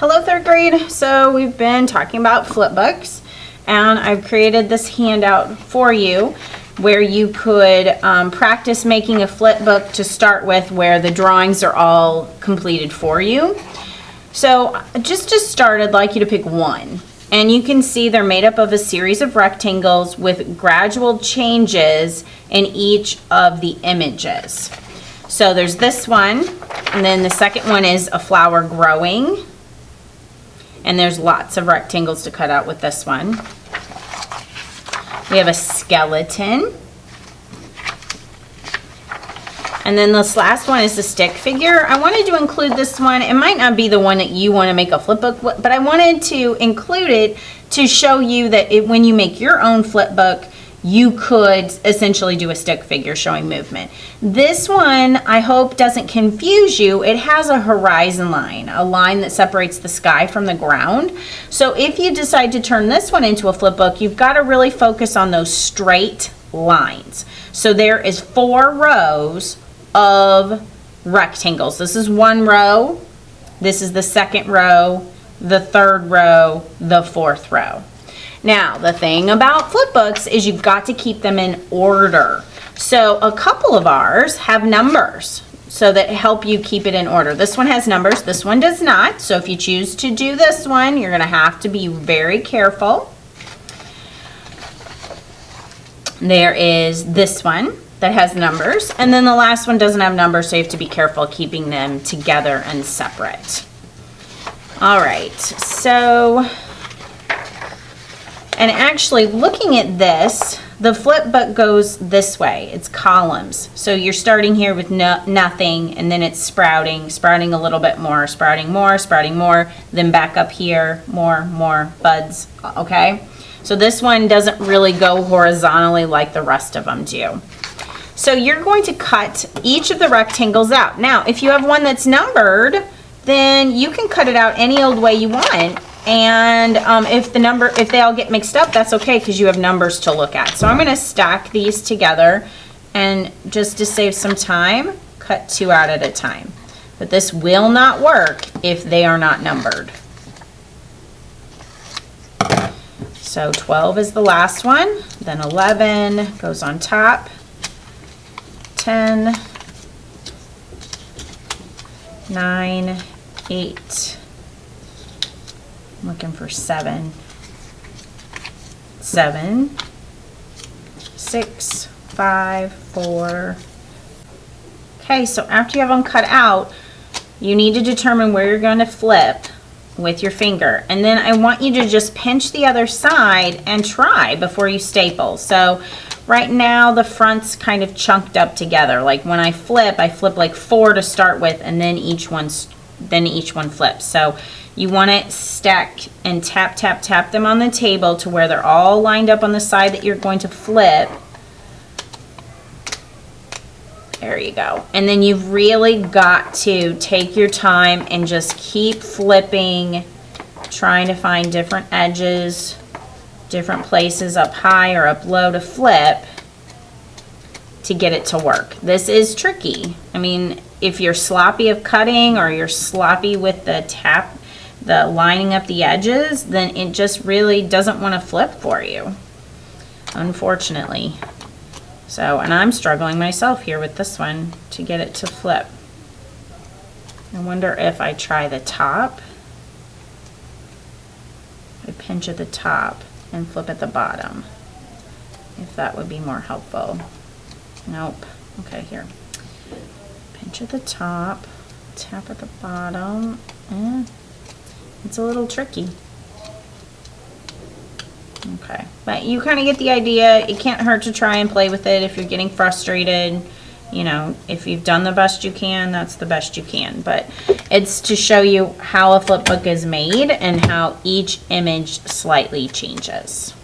Hello third grade. So we've been talking about flip books and I've created this handout for you where you could practice making a flip book to start with where the drawings are all completed for you. So just to start, I'd like you to pick one. And you can see they're made up of a series of rectangles with gradual changes in each of the images. So there's this one, and then the second one is a flower growing. And there's lots of rectangles to cut out with this one. We have a skeleton. And then this last one is the stick figure. I wanted to include this one. It might not be the one that you want to make a flip book, but I wanted to include it to show you that when you make your own flip book, you could essentially do a stick figure showing movement. This one, I hope, doesn't confuse you. It has a horizon line, a line that separates the sky from the ground. So if you decide to turn this one into a flip book, you've got to really focus on those straight lines. So there is 4 rows of rectangles. This is one row, this is the second row, the third row, the fourth row. Now, the thing about flip books is you've got to keep them in order. So a couple of ours have numbers so that help you keep it in order. This one has numbers, this one does not. So if you choose to do this one, you're gonna have to be very careful. There is this one that has numbers, and then the last one doesn't have numbers, so you have to be careful keeping them together and separate. All right, so, and actually looking at this, the flip book goes this way. It's columns. So you're starting here with nothing, and then it's sprouting a little bit more, sprouting more, then back up here, more buds, okay? So this one doesn't really go horizontally like the rest of them do. So you're going to cut each of the rectangles out. Now, if you have one that's numbered, then you can cut it out any old way you want. And if they all get mixed up, that's okay because you have numbers to look at. So I'm going to stack these together and just to save some time, cut 2 out at a time. But this will not work if they are not numbered. So 12 is the last one, then 11 goes on top, 10, 9, 8, I'm looking for 7, 6, 5, 4. Okay, so after you have them cut out, you need to determine where you're going to flip with your finger. And then I want you to just pinch the other side and try before you staple. So right now the front's kind of chunked up together. Like when I flip like 4 to start with, and then each one flips. So you want to stack and tap them on the table to where they're all lined up on the side that you're going to flip. There you go. And then you've really got to take your time and just keep flipping, trying to find different edges, different places up high or up low to flip to get it to work. This is tricky. I mean, if you're sloppy of cutting or you're sloppy with the lining up the edges, then it just really doesn't want to flip for you, unfortunately. So, and I'm struggling myself here with this one to get it to flip. I wonder if I try the top. I pinch at the top and flip at the bottom, if that would be more helpful. Nope. Okay, here. Pinch at the top, tap at the bottom. It's a little tricky. Okay, but you kind of get the idea. It can't hurt to try and play with it if you're getting frustrated. You know, if you've done the best you can, that's the best you can. But it's to show you how a flip book is made and how each image slightly changes.